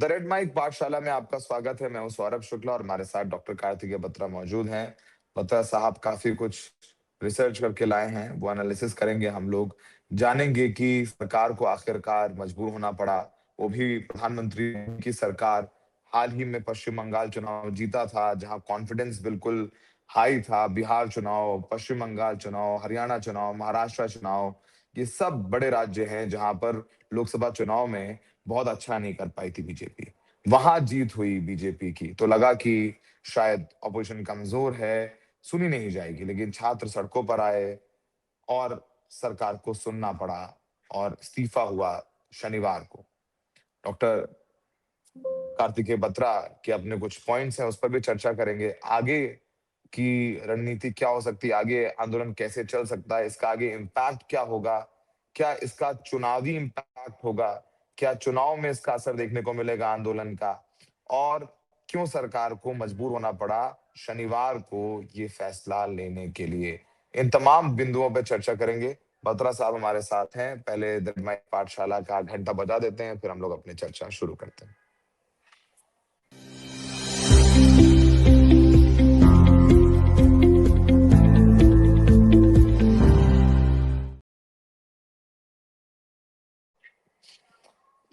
The red mic पाठशाला में आपका स्वागत है। मैं हूं सौरभ शुक्ला और हमारे साथ डॉक्टर कार्तिकेय बत्रा मौजूद हैं। बत्रा साहब काफी कुछ रिसर्च करके लाए हैं, वो एनालिसिस करेंगे हम लोग। जानेंगे कि सरकार को आखिरकार मजबूर होना पड़ा, वो भी प्रधानमंत्री की सरकार। हाल ही में पश्चिम बंगाल चुनाव जीता था, जहां कॉन्फिडेंस बिल्कुल हाई था। बिहार चुनाव, पश्चिम बंगाल चुनाव, हरियाणा चुनाव, महाराष्ट्र चुनाव, ये सब बड़े राज्य हैं जहां पर लोकसभा चुनाव में बहुत अच्छा नहीं कर पाई थी बीजेपी। वहां जीत हुई बीजेपी की, तो लगा कि शायद ऑपोजिशन कमजोर है, सुनी नहीं जाएगी। लेकिन छात्र सड़कों पर आए और सरकार को सुनना पड़ा और इस्तीफा हुआ शनिवार को। डॉक्टर कार्तिकेय बत्रा के अपने कुछ पॉइंट्स हैं, उस पर भी चर्चा करेंगे। आगे की रणनीति क्या हो सकती है, आगे आंदोलन कैसे चल सकता है, इसका आगे इम्पैक्ट क्या होगा, क्या इसका चुनावी इम्पैक्ट होगा, क्या चुनाव में इसका असर देखने को मिलेगा आंदोलन का, और क्यों सरकार को मजबूर होना पड़ा शनिवार को ये फैसला लेने के लिए। इन तमाम बिंदुओं पर चर्चा करेंगे। बत्रा साहब हमारे साथ हैं। पहले दरमाई पाठशाला का घंटा बजा देते हैं, फिर हम लोग अपनी चर्चा शुरू करते हैं।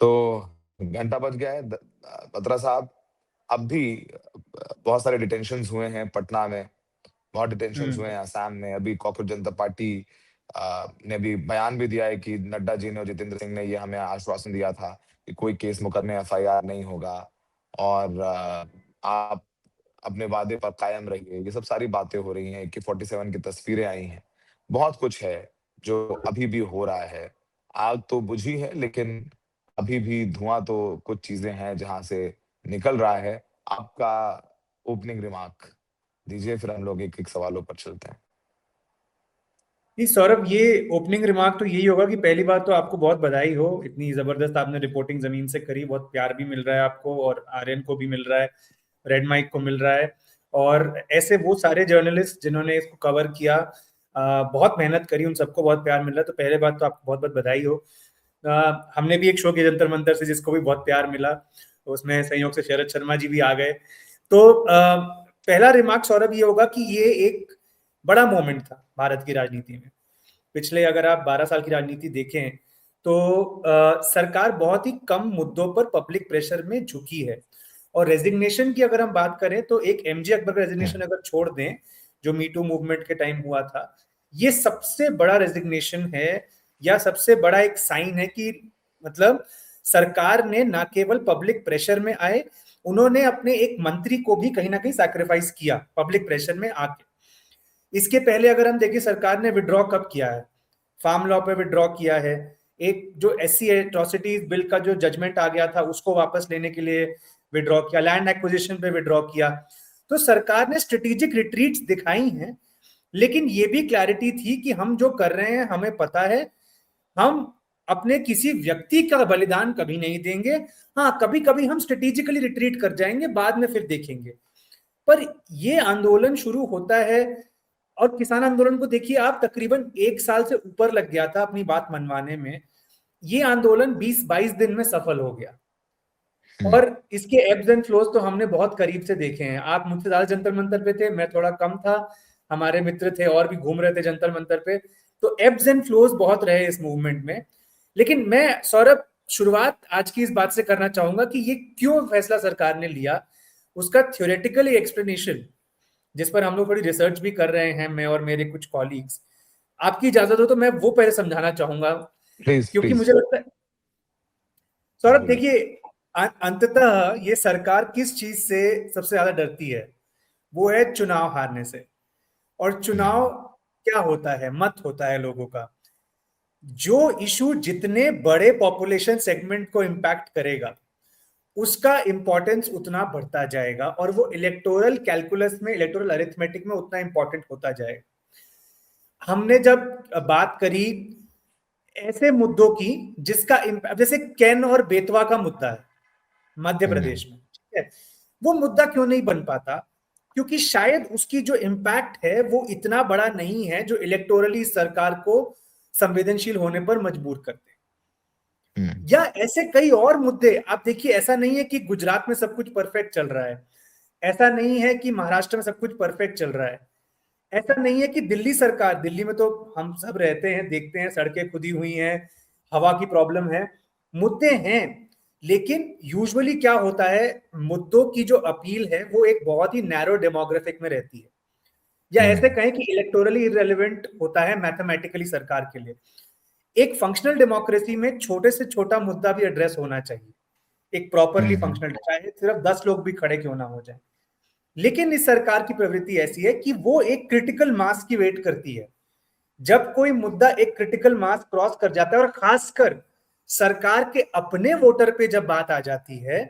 तो घंटा बज गया है। बत्रा साहब, अब भी बहुत सारे डिटेंशंस हुए हैं पटना में, बहुत डिटेंशंस हुए हम्म। हैं असम में। अभी कॉकरोच जनता पार्टी ने भी बयान भी दिया है कि नड्डा जी ने और जितेंद्र सिंह ने ये हमें आश्वासन दिया था कि कोई केस मुकदमे एफआईआर नहीं होगा और आप अपने वादे पर कायम रहिए। ये सब सारी बातें हो रही हैं कि 47 की तस्वीरें आई हैं। बहुत कुछ है जो अभी भी हो रहा है। आग तो बुझी है, लेकिन अभी भी धुआं तो कुछ चीजें हैं जहां से निकल रहा है। आपका ओपनिंग रिमार्क दीजिए, फिर हम लोग एक एक सवालों पर चलते हैं। नहीं सौरभ, ये ओपनिंग रिमार्क तो यही होगा कि पहली बात तो आपको बहुत बधाई हो, इतनी जबरदस्त आपने रिपोर्टिंग जमीन से करी। बहुत प्यार भी मिल रहा है आपको और आर्यन को भी मिल रहा है, रेड माइक को मिल रहा है, और ऐसे वो सारे जर्नलिस्ट जिन्होंने इसको कवर किया, बहुत मेहनत करी, उन सबको बहुत प्यार मिल रहा है। तो पहले बात तो आपको बहुत बहुत बधाई हो। हमने भी एक शो किया जंतर मंतर से, जिसको भी बहुत प्यार मिला, तो उसमें संयोग से शरद शर्मा जी भी आ गए। तो पहला रिमार्क सौरभ ये होगा कि ये एक बड़ा मोमेंट था भारत की राजनीति में। पिछले अगर आप 12 साल की राजनीति देखें तो सरकार बहुत ही कम मुद्दों पर पब्लिक प्रेशर में झुकी है। और रेजिग्नेशन की अगर हम बात करें तो एक एमजे अकबर का रेजिग्नेशन अगर छोड़ दें, जो मीटू मूवमेंट के टाइम हुआ था, ये सबसे बड़ा रेजिग्नेशन है, या सबसे बड़ा एक साइन है कि मतलब सरकार ने ना केवल पब्लिक प्रेशर में आए, उन्होंने अपने एक मंत्री को भी कहीं ना कहीं सैक्रिफाइस किया पब्लिक प्रेशर में आके। इसके पहले अगर हम देखें, सरकार ने विड्रॉ कब किया है? फार्म लॉ पे विड्रॉ किया है। एक जो एससी एट्रोसिटीज बिल का जो जजमेंट आ गया था, उसको वापस लेने के लिए विड्रॉ किया। लैंड एक्विजिशन पे विड्रॉ किया। तो सरकार ने स्ट्रेटेजिक रिट्रीट्स दिखाई हैं, लेकिन ये भी क्लैरिटी थी कि हम जो कर रहे हैं हमें पता है, हम अपने किसी व्यक्ति का बलिदान कभी नहीं देंगे। हाँ, कभी कभी हम स्ट्रेटेजिकली रिट्रीट कर जाएंगे, बाद में फिर देखेंगे। पर ये आंदोलन शुरू होता है, और किसान आंदोलन को देखिए आप, तकरीबन 1 साल से ऊपर लग गया था अपनी बात मनवाने में। ये आंदोलन 20-22 दिन में सफल हो गया, और इसके एब्स एंड फ्लोज तो हमने बहुत करीब से देखे हैं। आप मुझसे ज्यादा जंतर मंतर पे थे, मैं थोड़ा कम था, हमारे मित्र थे और भी घूम रहे थे जंतर मंतर पे। तो एब्स एंड फ्लोज बहुत रहे इस मूवमेंट में। लेकिन मैं सौरभ, शुरुआत आज की इस बात से करना चाहूंगा कि ये क्यों फैसला सरकार ने लिया, उसका थ्योरेटिकली एक्सप्लेनेशन, जिस पर हम लोग थोड़ी रिसर्च भी कर रहे हैं, मैं और मेरे कुछ कॉलीग्स। आपकी इजाजत हो तो मैं वो पहले समझाना चाहूंगा, प्लीज क्योंकि प्लीज। मुझे लगता है सौरभ, देखिए, अंततः ये सरकार किस चीज से सबसे ज्यादा डरती है? वो है चुनाव हारने से। और चुनाव क्या होता है? मत होता है लोगों का। जो इशू जितने बड़े पॉपुलेशन सेगमेंट को इंपैक्ट करेगा, उसका इंपॉर्टेंस उतना बढ़ता जाएगा, और वो इलेक्टोरल कैलकुलस में, इलेक्टोरल अरिथमेटिक में उतना इंपॉर्टेंट होता जाएगा। हमने जब बात करी ऐसे मुद्दों की जिसका जैसे कैन और बेतवा का मुद्दा है मध्य प्रदेश में, ठीक है, वो मुद्दा क्यों नहीं बन पाता? क्योंकि शायद उसकी जो इम्पैक्ट है वो इतना बड़ा नहीं है जो इलेक्टोरली सरकार को संवेदनशील होने पर मजबूर करते। या ऐसे कई और मुद्दे आप देखिए। ऐसा नहीं है कि गुजरात में सब कुछ परफेक्ट चल रहा है, ऐसा नहीं है कि महाराष्ट्र में सब कुछ परफेक्ट चल रहा है, ऐसा नहीं है कि दिल्ली सरकार, दिल्ली में तो हम सब रहते हैं, देखते हैं, सड़कें खुदी हुई हैं, हवा की प्रॉब्लम है, मुद्दे हैं। लेकिन यूजुअली क्या होता है, मुद्दों की जो अपील है वो एक बहुत ही नैरो डेमोग्राफिक में रहती है, या ऐसे कहें कि इलेक्टोरली इरेलेवेंट होता है मैथमेटिकली सरकार के लिए। एक फंक्शनल डेमोक्रेसी में छोटे से छोटा मुद्दा भी एड्रेस होना चाहिए, एक प्रॉपरली फंक्शनल, चाहे सिर्फ 10 लोग भी खड़े क्यों ना हो जाए। लेकिन इस सरकार की प्रवृत्ति ऐसी है कि वो एक क्रिटिकल मास की वेट करती है। जब कोई मुद्दा एक क्रिटिकल मास क्रॉस कर जाता है और खासकर सरकार के अपने वोटर पे जब बात आ जाती है,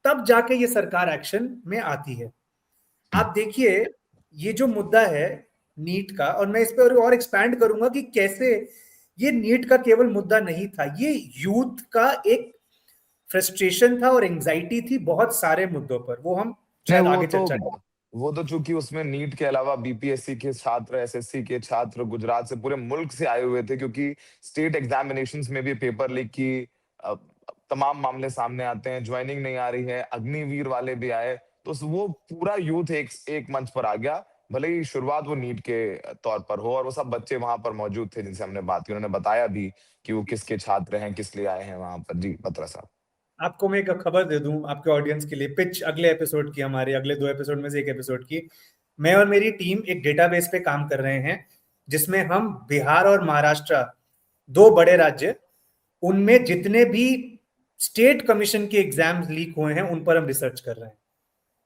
तब जाके ये सरकार एक्शन में आती है। आप देखिए, ये जो मुद्दा है नीट का, और मैं इस पर और एक्सपैंड करूंगा कि कैसे ये नीट का केवल मुद्दा नहीं था, ये यूथ का एक फ्रस्ट्रेशन था और एंजाइटी थी बहुत सारे मुद्दों पर, वो हम नहीं, शायद आगे चर्चा करें। वो तो चूंकि उसमें नीट के अलावा बीपीएससी के छात्र, एसएससी के छात्र गुजरात से, पूरे मुल्क से आए हुए थे, क्योंकि स्टेट एग्जामिनेशंस में भी पेपर लीक की अ, तमाम मामले सामने आते हैं, ज्वाइनिंग नहीं आ रही है, अग्निवीर वाले भी आए, तो वो पूरा यूथ एक एक मंच पर आ गया। भले ही शुरुआत वो नीट के तौर पर हो, और वो सब बच्चे वहां पर मौजूद थे जिनसे हमने बात की, उन्होंने बताया भी कि वो किसके छात्र हैं, किस लिए आए हैं वहां पर। जी बत्रा साहब। आपको मैं एक खबर दे दूं आपके ऑडियंस के लिए, पिच अगले एपिसोड की, हमारे अगले 2 एपिसोड में से एक एपिसोड की। मैं और मेरी टीम एक डेटाबेस पे काम कर रहे हैं जिसमें हम बिहार और महाराष्ट्र, 2 बड़े राज्य, उनमें जितने भी स्टेट कमीशन के एग्जाम्स लीक हुए हैं उन पर हम रिसर्च कर रहे हैं।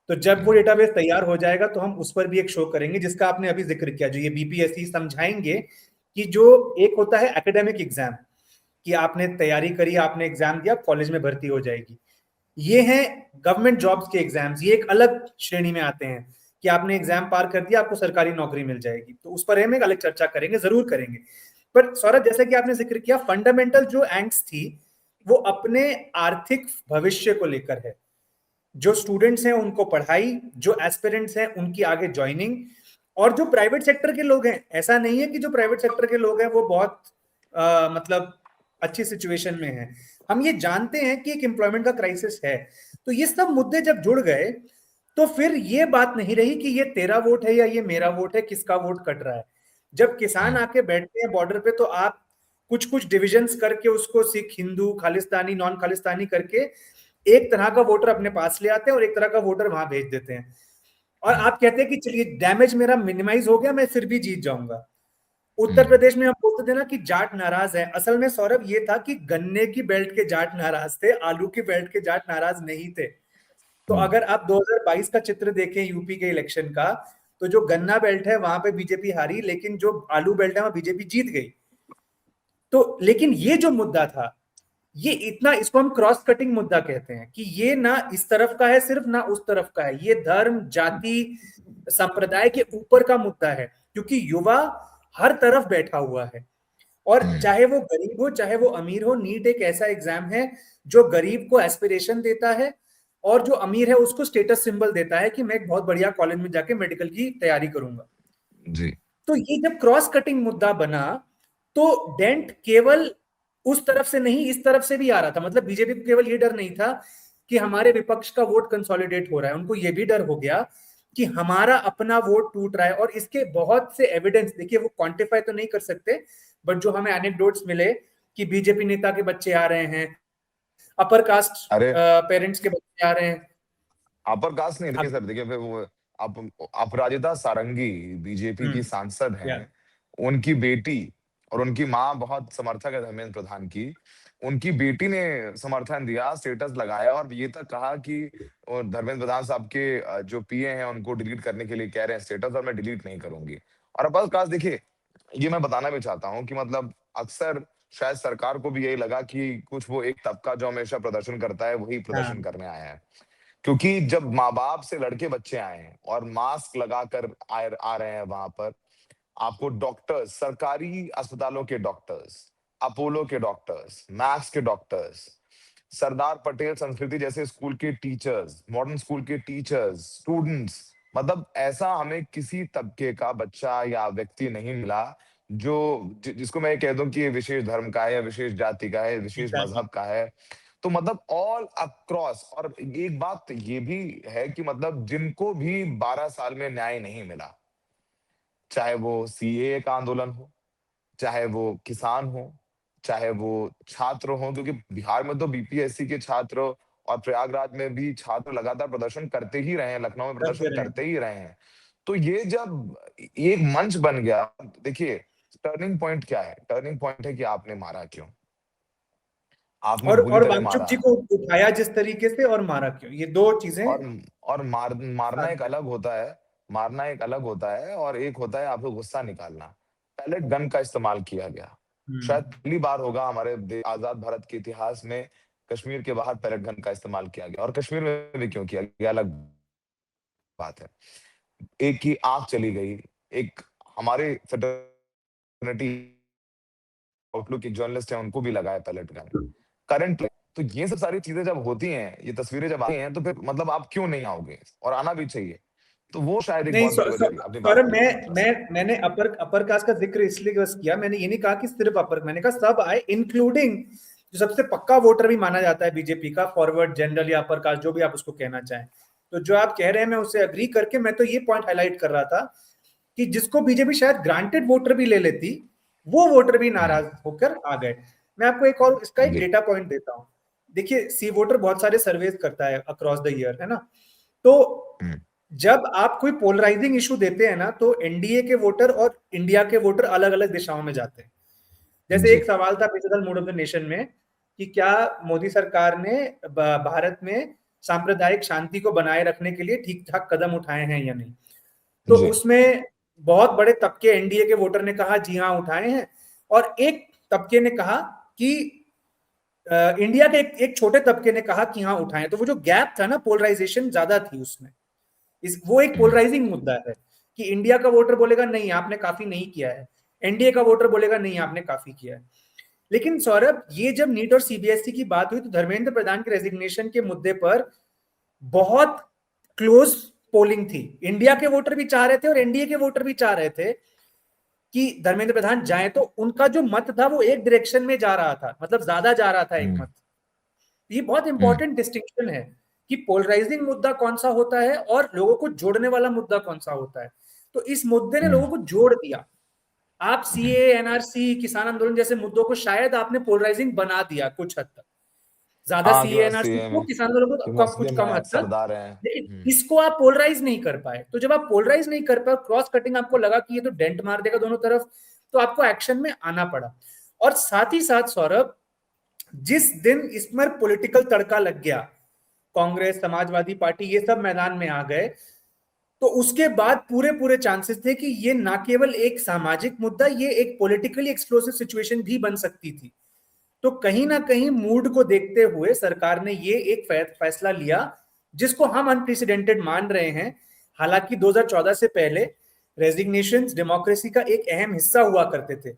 तो जब वो डेटाबेस तैयार हो जाएगा तो हम उस पर भी एक शो करेंगे, जिसका आपने अभी जिक्र किया, जो ये बीपीएससी, समझाएंगे कि जो एक होता है एकेडमिक एग्जाम, कि आपने तैयारी करी, आपने एग्जाम दिया, कॉलेज में भर्ती हो जाएगी। ये हैं गवर्नमेंट जॉब्स के एग्जाम्स, ये एक अलग श्रेणी में आते हैं कि आपने एग्जाम पार कर दिया, आपको सरकारी नौकरी मिल जाएगी। तो उस पर हम एक अलग चर्चा करेंगे, जरूर करेंगे। पर सौरभ, जैसे कि आपने जिक्र किया, फंडामेंटल जो एंग्स थी वो अपने आर्थिक भविष्य को लेकर है। जो स्टूडेंट्स हैं उनको पढ़ाई, जो एस्पिरेंट्स हैं उनकी आगे ज्वाइनिंग, और जो प्राइवेट सेक्टर के लोग हैं, ऐसा नहीं है कि जो प्राइवेट सेक्टर के लोग हैं वो बहुत मतलब अच्छी सिचुएशन में है। हम ये जानते हैं कि एक एम्प्लॉयमेंट का क्राइसिस है। तो ये सब मुद्दे जब जुड़ गए तो फिर ये बात नहीं रही कि ये तेरा वोट है या ये मेरा वोट है, किसका वोट कट रहा है। जब किसान आके बैठते हैं बॉर्डर पे, तो आप कुछ कुछ डिविजन्स करके उसको सिख, हिंदू, खालिस्तानी, नॉन खालिस्तानी करके एक तरह का वोटर अपने पास ले आते हैं और एक तरह का वोटर वहां भेज देते हैं। और आप कहते हैं कि चलिए डैमेज मेरा मिनिमाइज हो गया, मैं फिर भी जीत जाऊंगा। उत्तर प्रदेश में हम बोलते थे ना कि जाट नाराज है, असल में सौरभ ये था कि गन्ने की बेल्ट के जाट नाराज थे, आलू की बेल्ट के जाट नाराज नहीं थे। तो अगर आप 2022 का चित्र देखें यूपी के इलेक्शन का, तो जो गन्ना बेल्ट है वहां पे बीजेपी हारी, लेकिन जो आलू बेल्ट है वहां बीजेपी जीत गई। तो लेकिन ये जो मुद्दा था, ये इतना, इसको हम क्रॉस कटिंग मुद्दा कहते हैं कि ये ना इस तरफ का है सिर्फ, ना उस तरफ का है, ये धर्म, जाति, संप्रदाय के ऊपर का मुद्दा है, क्योंकि युवा हर तरफ बैठा हुआ है। और चाहे वो गरीब हो चाहे वो अमीर हो, नीट एक ऐसा एग्जाम है जो गरीब को एस्पिरेशन देता है और जो अमीर है उसको स्टेटस सिंबल देता है कि मैं एक बहुत बढ़िया कॉलेज में जाके मेडिकल की तैयारी करूंगा। जी। तो ये जब क्रॉस कटिंग मुद्दा बना, तो डेंट केवल उस तरफ से नहीं इस तरफ से भी आ रहा था। मतलब बीजेपी को केवल ये डर नहीं था कि हमारे विपक्ष का वोट कंसोलिडेट हो रहा है, उनको ये भी डर हो गया कि हमारा अपना वोट टूट रहा है। और इसके बहुत से एविडेंस देखिए, वो क्वांटिफाई तो नहीं कर सकते, बट जो हमें एनेक्डोट्स मिले कि बीजेपी नेता के बच्चे आ रहे हैं, अपर कास्ट अरे, पेरेंट्स के बच्चे आ रहे हैं। अपर कास्ट नहीं, देखिए अब सर, देखिए फिर वो आप अपराजिता सारंगी बीजेपी की सांसद या हैं, उनकी बेटी और उनकी माँ बहुत समर्थक है धर्मेंद्र प्रधान की। उनकी बेटी ने समर्थन दिया, स्टेटस लगाया, और ये तक कहा कि धर्मेंद्र प्रधान साहब के जो पीए हैं उनको डिलीट करने के लिए कह रहे हैं स्टेटस, और मैं डिलीट नहीं करूंगी। और अपर कास्ट, देखिए, ये मैं बताना भी चाहता हूँ कि मतलब अक्सर शायद सरकार को भी यही लगा कि कुछ वो एक तबका जो हमेशा प्रदर्शन करता है वही प्रदर्शन हाँ, करने आया है। क्योंकि जब माँ बाप से लड़के बच्चे आए हैं और मास्क लगाकर आ रहे हैं वहां पर, आपको डॉक्टर्स, सरकारी अस्पतालों के डॉक्टर्स, अपोलो के डॉक्टर्स, मैक्स के डॉक्टर्स, सरदार पटेल संस्कृति जैसे स्कूल के टीचर्स, मॉडर्न स्कूल के टीचर्स, स्टूडेंट्स, मतलब ऐसा हमें किसी तबके का बच्चा या व्यक्ति नहीं मिला जिसको मैं ये कह दूं कि ये विशेष धर्म का है या विशेष जाति का है, विशेष एग्जैक्टली। मजहब का है, तो मतलब ऑल अक्रॉस। और एक बात ये भी है कि मतलब जिनको भी 12 साल में न्याय नहीं मिला, चाहे वो सीएए का आंदोलन हो, चाहे वो किसान हो, चाहे वो छात्र हो, क्योंकि बिहार में तो बीपीएससी के छात्र और प्रयागराज में भी छात्र लगातार प्रदर्शन करते ही रहे हैं, लखनऊ में कर दे प्रदर्शन रहे हैं। करते ही रहे हैं। तो ये जब एक मंच बन गया, देखिए टर्निंग पॉइंट क्या है? टर्निंग पॉइंट है कि आपने मारा क्यों? आपने बुरी और तरह वांगचुक मारा। जी को उठाया जिस तरीके से और मारा क्यों, ये दो चीजें और मारना साथ एक में। अलग होता है, मारना एक अलग होता है और एक होता है आपको गुस्सा निकालना। पैलेट गन का इस्तेमाल किया गया। शायद हम्म। पहली बार होगा हमारे आजाद भारत के इतिहास में कश्मीर के बाहर पैलेट गन का इस्तेमाल किया गया, और कश्मीर में भी क्यों किया गया अलग बात है। एक की आंख चली गई, एक हमारे फ्रेटर्निटी आउटलुक एक जर्नलिस्ट है, उनको भी लगा है पैलेट गन करंट। तो ये सब सारी चीजें जब होती हैं, ये तस्वीरें जब आती हैं, तो फिर मतलब आप क्यों नहीं आओगे? और आना भी चाहिए। तो वो शायद एक नहीं, बहुत बड़ी वजह थी। अपनी बात सौरभ, पूरी करिए प्लीज। मैंने अपर कास्ट का जिक्र इसलिए बस किया, मैंने ये नहीं कहा कि सिर्फ अपर, मैंने कहा सब आए, इंक्लूडिंग जो सबसे पक्का वोटर भी माना जाता है बीजेपी का, फॉरवर्ड, जनरल या अपर कास्ट, जो भी आप उसको कहना चाहें। तो जो आप कह रहे हैं मैं उससे अग्री करके मैं तो ये पॉइंट हाईलाइट कर रहा था कि जिसको बीजेपी शायद ग्रांटेड वोटर भी ले लेती, वो वोटर भी हम्म। नाराज होकर आ गए। मैं आपको एक और इसका एक जी। डेटा पॉइंट देता हूँ। देखिए, सी वोटर बहुत सारे सर्वेज करता है अक्रॉस द ईयर, है ना। तो हम्म। जब आप कोई पोलराइजिंग इशू देते हैं ना, तो एनडीए के वोटर और इंडिया के वोटर अलग अलग दिशाओं में जाते हैं। जैसे जी। एक सवाल था पिछले मूड ऑफ द नेशन में कि क्या मोदी सरकार ने भारत में सांप्रदायिक शांति को बनाए रखने के लिए ठीक ठाक कदम उठाए हैं या नहीं। तो जी। उसमें बहुत बड़े तबके एनडीए के वोटर ने कहा जी हाँ उठाए हैं, और एक तबके ने कहा कि इंडिया के एक छोटे तबके ने कहा कि हाँ उठाए। तो वो जो गैप था ना, पोलराइजेशन ज्यादा थी उसमें। वो एक हम्म। पोलराइजिंग मुद्दा है कि इंडिया का वोटर बोलेगा नहीं आपने काफी नहीं किया है, एनडीए का वोटर बोलेगा नहीं आपने काफी किया है। लेकिन सौरभ, ये जब नीट और सीबीएसई की बात हुई तो धर्मेंद्र प्रधान के रेजिग्नेशन के मुद्दे पर बहुत क्लोज पोलिंग थी। इंडिया के वोटर भी चाह रहे थे और एनडीए के वोटर भी चाह रहे थे कि धर्मेंद्र प्रधान जाए, तो उनका जो मत था वो एक डायरेक्शन में जा रहा था, मतलब ज्यादा जा रहा था एक हम्म। मत। ये बहुत हम्म। इंपॉर्टेंट डिस्टिंक्शन है कि पोलराइजिंग मुद्दा कौन सा होता है और लोगों को जोड़ने वाला मुद्दा कौन सा होता है। तो इस मुद्दे ने हम्म। लोगों को जोड़ दिया। आप हम्म। सीए, एनआरसी, किसान आंदोलन जैसे मुद्दों को शायद आपने पोलराइजिंग बना दिया कुछ हद तक, ज्यादा हाँ, कि सीए बस एनआरसी सीएम को, है, किसान आंदोलन कि को कुछ मुस्लिम कम है, हद तक। सरदार है। लेकिन हम्म। इसको आप पोलराइज नहीं कर पाए। तो जब आप पोलराइज नहीं कर पाए, क्रॉस कटिंग आपको लगा कि ये तो डेंट मार देगा दोनों तरफ, तो आपको एक्शन में आना पड़ा। और साथ ही साथ सौरभ, जिस दिन इसमें पॉलिटिकल तड़का लग गया, कांग्रेस, समाजवादी पार्टी, ये सब मैदान में आ गए, तो उसके बाद पूरे पूरे चांसेस थे कि ये ना केवल एक सामाजिक मुद्दा, ये एक पॉलिटिकली एक्सप्लोसिव सिचुएशन भी बन सकती थी। तो कहीं ना कहीं मूड को देखते हुए सरकार ने ये एक फैसला लिया जिसको हम अनप्रेसिडेंटेड मान रहे हैं। हालांकि 2014 से पहले रेजिग्नेशंस डेमोक्रेसी का एक अहम हिस्सा हुआ करते थे।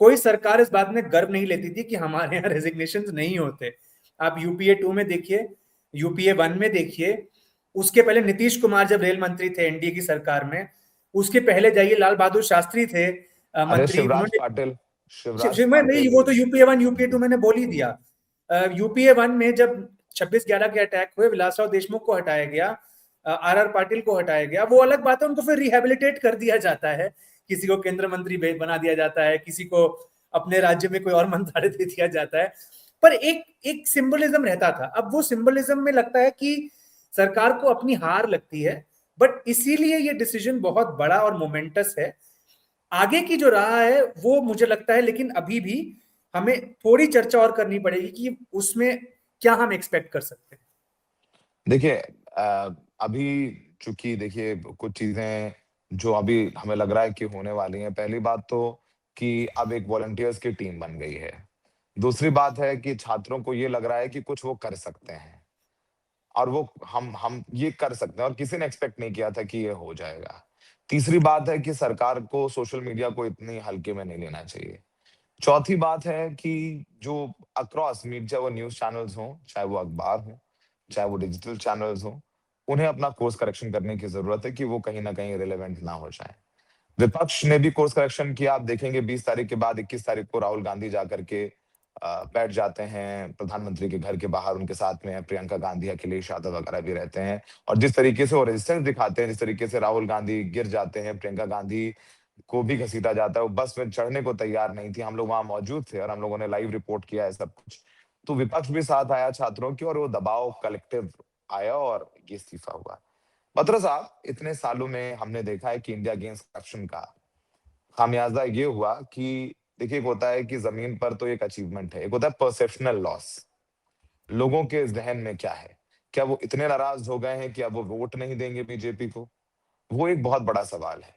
कोई सरकार इस बात में गर्व नहीं लेती थी कि हमारे यहाँ रेजिग्नेशंस नहीं होते। आप यूपीए 2 में देखिए, यूपीए 1 में देखिए, उसके पहले नीतीश कुमार जब रेल मंत्री थे एनडीए की सरकार में, उसके पहले जाइए लाल बहादुर शास्त्री थे अरे मंत्री, शिवराज उन्होंने पाटिल, शिवराज नहीं, पाटिल। वो तो यूपीए 1 यूपीए 2 मैंने बोल ही दिया। यूपीए 1 में जब 26/11 के अटैक हुए, विलासराव देशमुख को हटाया गया, आर आर पाटिल को हटाया गया, वो अलग बात है, उनको फिर रिहेबिलिटेट कर दिया जाता है, किसी को केंद्र मंत्री बना दिया जाता है, किसी को अपने राज्य में कोई और मंत्रालय दे दिया जाता है। पर एक एक सिंबलिज्म रहता था। अब वो सिंबलिज्म में लगता है कि सरकार को अपनी हार लगती है, बट इसीलिए ये डिसीजन बहुत बड़ा और मोमेंटस है। आगे की जो राह है वो मुझे लगता है, लेकिन अभी भी हमें थोड़ी चर्चा और करनी पड़ेगी कि उसमें क्या हम एक्सपेक्ट कर सकते हैं। देखिए अभी चूंकि देखिए कुछ चीजें जो अभी हमें लग रहा है कि होने वाली हैं। पहली बात तो कि अब एक वॉलंटियर्स की टीम बन गई है। दूसरी बात है कि छात्रों को ये लग रहा है कि कुछ वो कर सकते हैं, और वो हम ये कर सकते हैं, और किसी ने एक्सपेक्ट नहीं किया था कि ये हो जाएगा। तीसरी बात है कि सरकार को सोशल मीडिया को इतनी हल्के में नहीं लेना चाहिए। चौथी बात है कि जो अक्रॉस मीडिया, चाहे वो न्यूज़ चैनल्स हों, चाहे वो अखबार हों, चाहे वो डिजिटल चैनल्स हों, उन्हें अपना कोर्स करेक्शन करने की ज़रूरत है कि वो कहीं न कहीं रिलेवेंट ना हो जाएँ। विपक्ष ने भी कोर्स करेक्शन किया। आप देखेंगे 20 तारीख के बाद 21 तारीख को राहुल गांधी जाकर के बैठ जाते हैं प्रधानमंत्री के घर के बाहर, उनके साथ में प्रियंका गांधी, अखिलेश यादव वगैरह भी रहते हैं। और जिस तरीके से वो रेजिस्टेंस दिखाते हैं, जिस तरीके से राहुल गांधी गिर जाते हैं, प्रियंका गांधी को भी घसीटा जाता है, वो बस में चढ़ने को तैयार नहीं थी। हम लोग वहां मौजूद थे और हम लोगों ने लाइव रिपोर्ट किया है सब कुछ। तो विपक्ष भी साथ आया छात्रों की, और वो दबाव कलेक्टिव आया और ये इस्तीफा हुआ। बत्रा साहब, इतने सालों में हमने देखा है कि इंडिया अगेंस्ट करप्शन का खामियाजा ये हुआ कि देखिए, एक होता है कि जमीन पर तो एक अचीवमेंट है, एक होता है परसेप्शनल लॉस। लोगों के जहन में क्या है? क्या वो इतने नाराज हो गए हैं कि अब वो वोट नहीं देंगे बीजेपी को? वो एक बहुत बड़ा सवाल है।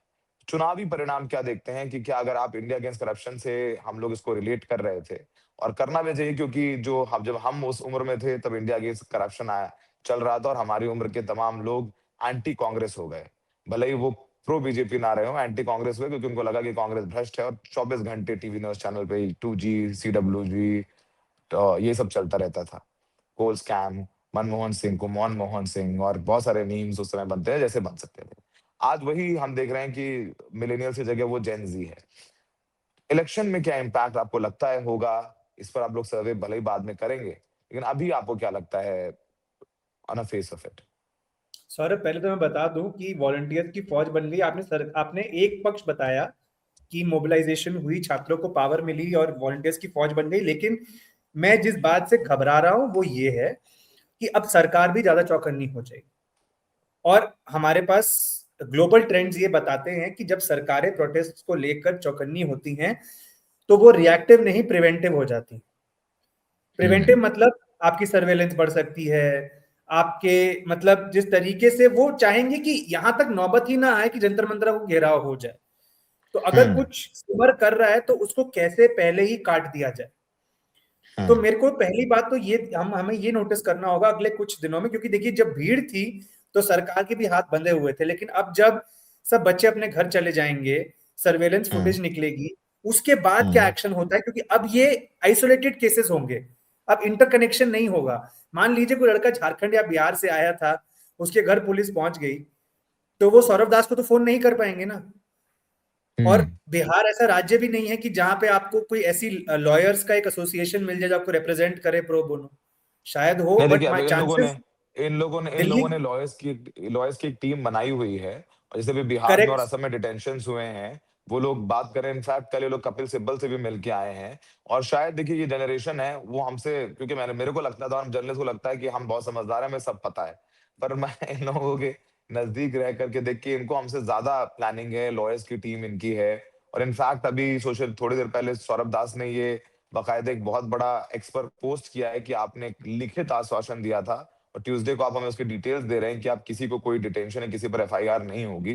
चुनावी परिणाम क्या देखते हैं कि क्या, अगर आप इंडिया अगेंस्ट करप्शन से हम लोग इसको रिलेट कर रहे थे, और करना भी चाहिए, क्योंकि जो हम जब हम उस उम्र में थे तब इंडिया अगेंस्ट करप्शन आया चल रहा था, और हमारी उम्र के तमाम लोग एंटी कांग्रेस हो गए। भले ही वो प्रो बीजेपी ना रहे हो, एंटी कांग्रेस हुए, क्योंकि उनको लगा कि कांग्रेस भ्रष्ट है, और 24 घंटे टीवी न्यूज चैनल पे 2G, CWG, तो ये सब चलता रहता था। कोल स्कैम, मनमोहन सिंह को मनमोहन सिंह, और बहुत सारे मीम्स उस समय बनते हैं जैसे बन सकते थे। आज वही हम देख रहे हैं कि मिलेनियल्स की जगह वो जेन जी है। इलेक्शन में क्या इम्पैक्ट आपको लगता है होगा? इस पर आप लोग सर्वे भले ही बाद में करेंगे, लेकिन अभी आपको क्या लगता है on a face of it? Saurabh, पहले तो मैं बता दूं कि वॉलंटियर्स की फौज बन गई। आपने एक पक्ष बताया कि मोबिलाइजेशन हुई, छात्रों को पावर मिली और वॉलंटियर्स की फौज बन गई, लेकिन मैं जिस बात से घबरा रहा हूं वो ये है कि अब सरकार भी ज्यादा चौकन्नी हो जाएगी। और हमारे पास ग्लोबल ट्रेंड्स ये बताते हैं कि जब सरकारें प्रोटेस्ट को लेकर चौकन्नी होती हैं तो वो रिएक्टिव नहीं, प्रिवेंटिव हो जाती हैं। प्रिवेंटिव हम्म। मतलब आपकी सर्वेलेंस बढ़ सकती है, आपके मतलब जिस तरीके से वो चाहेंगे कि यहां तक नौबत ही ना आए कि जंतर मंतर को घेराव हो जाए। तो अगर हम्म। कुछ सिमर कर रहा है तो उसको कैसे पहले ही काट दिया जाए। तो हम्म। मेरे को पहली बात तो ये हमें ये नोटिस करना होगा अगले कुछ दिनों में, क्योंकि देखिए जब भीड़ थी तो सरकार के भी हाथ बंधे हुए थे, लेकिन अब जब सब बच्चे अपने घर चले जाएंगे, सर्वेलेंस हम्म। फुटेज निकलेगी, उसके बाद क्या हम्म। एक्शन होता है, क्योंकि अब ये आइसोलेटेड केसेस होंगे, अब इंटरकनेक्शन नहीं होगा। मान लीजिए कोई लड़का झारखंड या बिहार से आया था, उसके घर पुलिस पहुंच गई, तो वो सौरभ दास को तो फोन नहीं कर पाएंगे ना। और हम्म। बिहार ऐसा राज्य भी नहीं है कि जहां पे आपको कोई ऐसी लॉयर्स का एक एसोसिएशन मिल जाए जो आपको रिप्रेजेंट करे प्रो बोनो। शायद हो, नहीं, बट देखिए, अब माय इन लोगों ने चांसेस इन लोगों ने इन दिल्ली। लोगों ने लॉयर्स की एक टीम बनाई हुई है। और जैसे भी बिहार में और करेक्ट। असम में डिटेंशन हुए हैं, वो लोग बात करें, इनफैक्ट कल ये लोग कपिल सिब्बल से भी मिल के आए हैं। और शायद देखिए, ये जनरेशन है वो हमसे, क्योंकि मेरे को लगता था, हम जर्नलिस्ट को लगता है कि हम बहुत समझदार हैं, हमें सब पता है। पर मैं इन लोगों के नजदीक रह करके देख के, इनको हमसे ज्यादा प्लानिंग है, लॉयर्स की टीम इनकी है। और इनफैक्ट अभी सोशल थोड़ी देर पहले सौरभ दास ने ये बाकायदा एक बहुत बड़ा एक्सपर्ट पोस्ट किया है कि आपने एक लिखित आश्वासन दिया था, और ट्यूसडे को आप हमें उसकी डिटेल्स दे रहे हैं कि आप किसी को कोई डिटेंशन है, किसी पर एफआईआर नहीं होगी।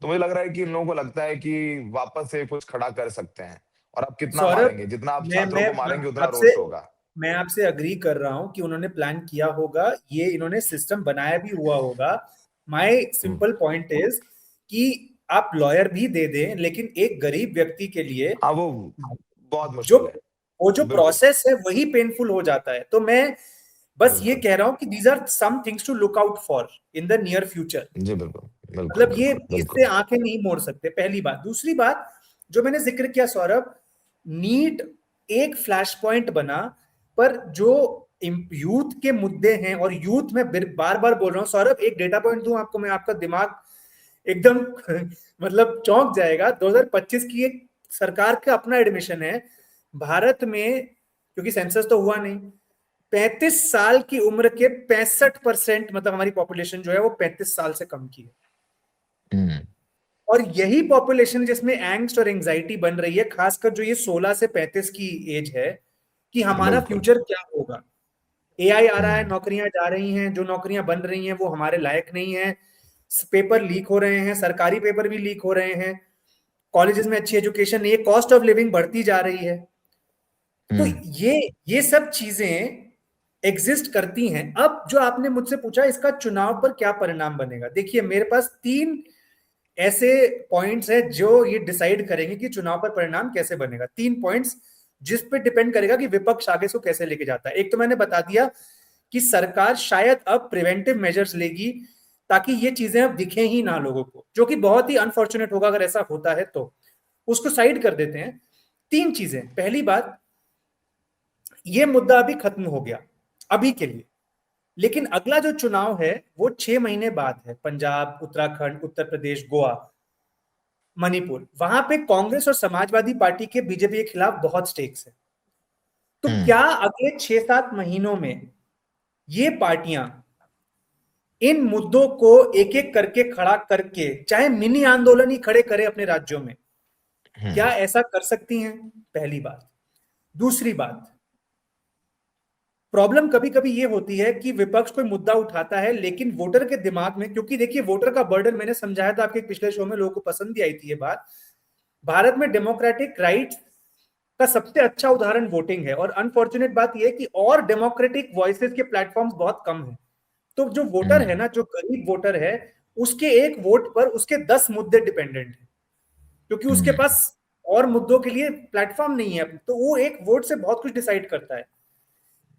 तो मुझे लग रहा है कि इन लोगों को लगता है कि वापस से कुछ खड़ा कर सकते हैं। और आप कितना सौरभ, मारेंगे, जितना आप मैं छात्रों मैं को मारेंगे उतना आपसे रोष होगा। मैं आपसे अग्री कर रहा हूं कि उन्होंने प्लान किया होगा, ये इन्होंने सिस्टम बनाया भी हुआ होगा। My hmm. Simple point is कि आप लॉयर भी दे दें, लेकिन एक गरीब व्यक्ति के लिए हाँ, वो बहुत जो मुश्किल है। वो जो बिल्कुल। प्रोसेस है वही पेनफुल हो जाता है। तो मैं बस ये बिल्कुल। कह रहा हूं कि these are some things to look out for in the near future. जी, बिल्कुल। बिल्कुल। मतलब ये बिल्कुल। इससे बिल्कुल। आंखें नहीं मोड़ सकते, पहली बात। दूसरी बात जो मैंने जिक्र किया सौरभ, नीट एक फ्लैश पॉइंट बना, पर जो यूथ के मुद्दे हैं, और यूथ में बार बार बोल रहा हूं सौरभ, एक डेटा पॉइंट दूं आपको मैं, आपका दिमाग एकदम मतलब चौंक जाएगा। 2025 की एक सरकार का अपना एडमिशन है भारत में, क्योंकि सेंसस तो हुआ नहीं, 35 साल की उम्र के 65%, मतलब हमारी पॉपुलेशन जो है वो 35 साल से कम की है। हम्म। और यही पॉपुलेशन जिसमें एंग्स्ट और एंजाइटी बन रही है, खासकर जो ये 16 से 35 की एज है, कि हमारा बिल्कुल। फ्यूचर क्या होगा। एआई आ रहा है, हम्म। नौकरियां जा रही हैं, जो नौकरियां बन रही हैं वो हमारे लायक नहीं है, पेपर लीक हो रहे हैं, सरकारी पेपर भी लीक हो रहे हैं, कॉलेजेस में अच्छी एजुकेशन नहीं है, कॉस्ट ऑफ लिविंग बढ़ती जा रही है। तो हम्म। ये सब चीजें एग्जिस्ट करती हैं। अब जो आपने मुझसे पूछा इसका चुनाव पर क्या परिणाम बनेगा, देखिए मेरे पास तीन ऐसे पॉइंट्स हैं जो ये डिसाइड करेंगे कि चुनाव पर परिणाम कैसे बनेगा। तीन पॉइंट्स जिस पे डिपेंड करेगा कि विपक्ष आगे इसको कैसे लेके जाता है। एक तो मैंने बता दिया कि सरकार शायद अब प्रिवेंटिव मेजर्स लेगी, ताकि ये चीजें अब दिखें ही ना लोगों को, जो कि बहुत ही अनफॉर्चुनेट होगा अगर ऐसा होता है तो। उसको साइड कर देते हैं। 3 चीजें, पहली बात, ये मुद्दा अभी खत्म हो गया अभी के लिए, लेकिन अगला जो चुनाव है वो 6 महीने बाद है। पंजाब, उत्तराखंड, उत्तर प्रदेश, गोवा, मणिपुर, वहां पे कांग्रेस और समाजवादी पार्टी के बीजेपी के खिलाफ बहुत स्टेक्स है। तो हम्म। क्या अगले 6-7 महीनों में ये पार्टियां इन मुद्दों को एक एक करके खड़ा करके, चाहे मिनी आंदोलन ही खड़े करे अपने राज्यों में, क्या हम्म। ऐसा कर सकती हैं? पहली बात। दूसरी बात, प्रॉब्लम कभी कभी ये होती है कि विपक्ष कोई मुद्दा उठाता है, लेकिन वोटर के दिमाग में, क्योंकि देखिए वोटर का बर्डन मैंने समझाया था आपके पिछले शो में, लोगों को पसंद भी आई थी ये बात। भारत में डेमोक्रेटिक राइट का सबसे अच्छा उदाहरण वोटिंग है, और अनफॉर्चुनेट बात यह है कि और डेमोक्रेटिक वॉइसेस के प्लेटफॉर्म्स बहुत कम है। तो जो वोटर है हम्म। ना, जो गरीब वोटर है, उसके एक वोट पर उसके 10 मुद्दे डिपेंडेंट है, क्योंकि उसके हम्म। पास और मुद्दों के लिए प्लेटफॉर्म नहीं है, तो वो एक वोट से बहुत कुछ डिसाइड करता है।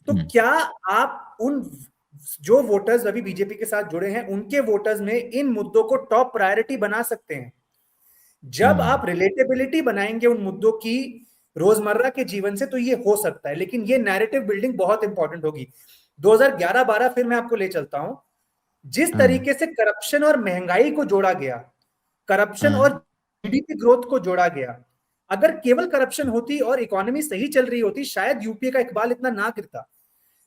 तो हम्म। क्या आप उन जो वोटर्स अभी बीजेपी के साथ जुड़े हैं, उनके वोटर्स में इन मुद्दों को टॉप प्रायोरिटी बना सकते हैं? जब हम्म। आप रिलेटेबिलिटी बनाएंगे उन मुद्दों की रोजमर्रा के जीवन से, तो ये हो सकता है, लेकिन ये नैरेटिव बिल्डिंग बहुत इंपॉर्टेंट होगी। 2011-12 फिर मैं आपको ले चलता हूं, जिस हम्म। तरीके से करप्शन और महंगाई को जोड़ा गया, करप्शन हम्म। और जीडीपी ग्रोथ को जोड़ा गया, अगर केवल करप्शन होती और इकोनॉमी सही चल रही होती, शायद यूपीए का इकबाल इतना ना गिरता।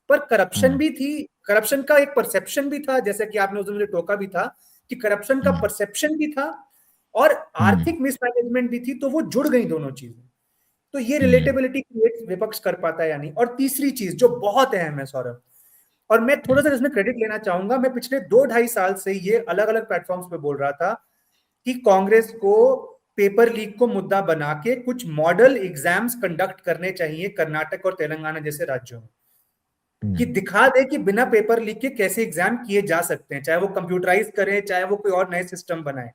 पर करप्शन हम्म। भी थी, करप्शन का एक परसेप्शन भी था, जैसे कि आपने उस दिन मुझे टोका भी था कि करप्शन का हम्म। परसेप्शन भी था और हम्म। आर्थिक मिसमैनेजमेंट भी थी, तो वो जुड़ गई दोनों चीजें। तो ये हम्म। रिलेटेबिलिटी क्रिएट विपक्ष कर पाता है या नहीं। और तीसरी चीज जो बहुत अहम है सौरभ, और मैं थोड़ा सा इसमें क्रेडिट लेना चाहूंगा, मैं पिछले 2-2.5 साल से ये अलग अलग प्लेटफॉर्म्स पे बोल रहा था कि कांग्रेस को पेपर लीक को मुद्दा बना के कुछ मॉडल एग्जाम्स कंडक्ट करने चाहिए कर्नाटक और तेलंगाना जैसे राज्यों में, कि हम्म। दिखा दे कि बिना पेपर लीक के कैसे एग्जाम किए जा सकते हैं, चाहे वो कंप्यूटराइज करें, चाहे वो कोई और नए सिस्टम बनाए।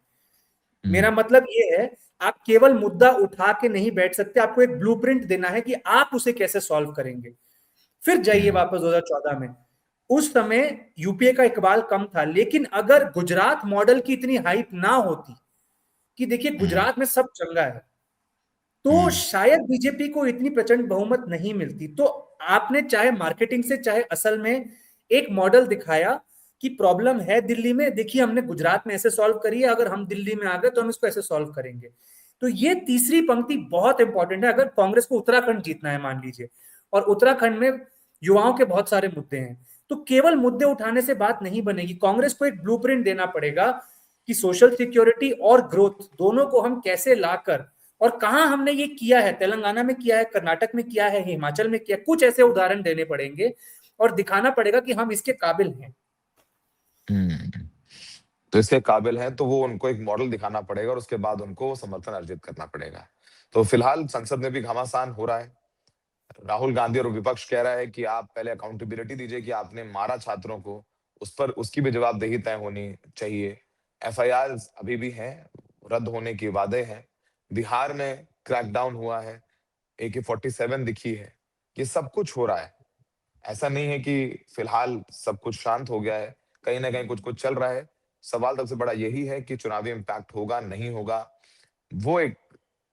मेरा हम्म। मतलब ये है, आप केवल मुद्दा उठा के नहीं बैठ सकते, आपको एक ब्लूप्रिंट देना है कि आप उसे कैसे सॉल्व करेंगे। फिर जाइए हम्म। वापस 2014 में, उस समय यूपीए का इकबाल कम था, लेकिन अगर गुजरात मॉडल की इतनी हाइप ना होती कि देखिए हम्म। गुजरात में सब चंगा है, तो हम्म। शायद बीजेपी को इतनी प्रचंड बहुमत नहीं मिलती। तो आपने चाहे मार्केटिंग से चाहे असल में एक मॉडल दिखाया कि प्रॉब्लम है दिल्ली में, देखिए हमने गुजरात में ऐसे सॉल्व करी है, अगर हम दिल्ली में आ गए तो हम इसको ऐसे सॉल्व करेंगे। तो ये तीसरी पंक्ति बहुत इंपॉर्टेंट है। अगर कांग्रेस को उत्तराखंड जीतना है मान लीजिए, और उत्तराखंड में युवाओं के बहुत सारे मुद्दे हैं, तो केवल मुद्दे उठाने से बात नहीं बनेगी। कांग्रेस को एक ब्लूप्रिंट देना पड़ेगा कि सोशल सिक्योरिटी और ग्रोथ दोनों को हम कैसे लाकर, और कहां हमने ये किया है, तेलंगाना में किया है, कर्नाटक में किया है, हिमाचल में किया, कुछ ऐसे उदाहरण देने पड़ेंगे और दिखाना पड़ेगा कि हम इसके काबिल हैं। हम्म। तो इसके काबिल हैं तो वो उनको एक मॉडल दिखाना पड़ेगा और उसके बाद उनको समर्थन अर्जित करना पड़ेगा। तो फिलहाल संसद में भी घमासान हो रहा है। राहुल गांधी और विपक्ष कह रहा है कि आप पहले अकाउंटेबिलिटी दीजिए कि आपने मारा छात्रों को, उस पर उसकी भी जवाबदेही तय होनी चाहिए। एफआईआर अभी भी हैं, रद्द होने के वादे हैं। बिहार में क्रैकडाउन हुआ है, AK-47 दिखी है। ये सब कुछ हो रहा है। ऐसा नहीं है कि फिलहाल सब कुछ शांत हो गया है, कहीं न कहीं कुछ-कुछ चल रहा है। सवाल सबसे बड़ा यही है कि चुनावी इम्पैक्ट होगा, नहीं होगा, वो एक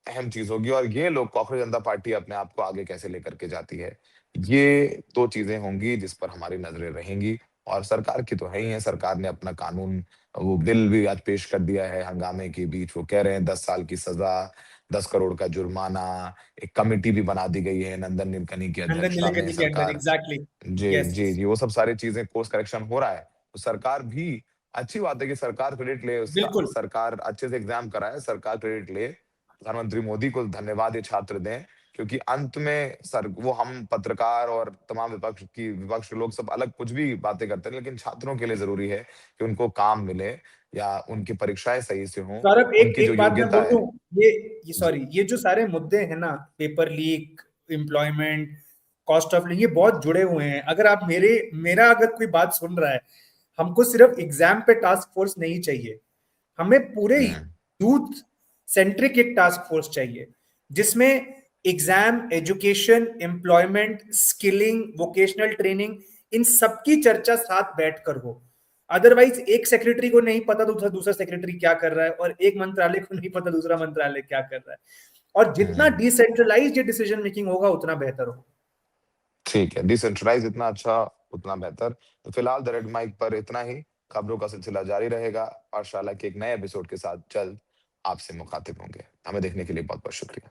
अहम चीज़ होगी और ये लोग कॉकरोच जनता पार्टी अपने आप को आगे कैसे लेकर के जाती है। ये 2 चीज़ें होंगी जिस पर हमारी नज़रें रहेंगी और सरकार की तो है ही है, सरकार ने अपना कानून वो बिल भी आज पेश कर दिया है हंगामे के बीच। वो कह रहे हैं 10 साल की सज़ा, 10 करोड़ का जुर्माना, एक कमिटी भी बना दी गई है नंदन नीलेकनी की नंदन अध्यक्षता में नीलेकनी के अंडर, सरकार। एग्जैक्टली। जी, यस। जी, जी, वो सब सारी चीज़ें कोर्स करेक्शन हो रहा है। तो सरकार भी अच्छी बात है कि सरकार क्रेडिट ले उसका, बिल्कुल। सरकार अच्छे से एग्ज़ाम कराए, सरकार क्रेडिट ले। प्रधानमंत्री मोदी को धन्यवाद ये छात्र दें, क्योंकि अंत में सर वो हम पत्रकार और तमाम विपक्ष के लोग सब अलग कुछ भी बातें करते हैं, लेकिन छात्रों के लिए ज़रूरी है कि उनको काम मिले या उनकी परीक्षाएँ सही से हों, सौरभ, एक उनकी जो एक बात मैं योग्यता बोल दूं, है। ये जी। सॉरी, ये जो सारे मुद्दे हैं ना, paper leak, employment, cost of living, ये बहुत जुड़े हुए हैं। अगर आप मेरा अगर कोई बात सुन रहा है, हमको सिर्फ एग्जाम पे टास्क फोर्स नहीं चाहिए, हमें पूरे हुँ। यूथ सेंट्रिक एक टास्क फोर्स चाहिए, जिसमें exam, education, employment, skilling, vocational training, इन सबकी चर्चा साथ बैठकर हो। अदरवाइज एक सेक्रेटरी को नहीं पता दूसरा दूसरा सेक्रेटरी क्या कर रहा है, और एक मंत्रालय को नहीं पता दूसरा मंत्रालय क्या कर रहा है। और जितना डिसेंट्रलाइज ये डिसीजन मेकिंग होगा उतना बेहतर होगा। ठीक है, डिसेंट्रलाइज जितना अच्छा उतना बेहतर। तो फिलहाल द रेड माइक पर इतना ही। खबरों का सिलसिला जारी रहेगा। पाठशाला के एक नए एपिसोड के साथ जल्द आपसे मुखातिब होंगे। हमें देखने के लिए बहुत बहुत शुक्रिया।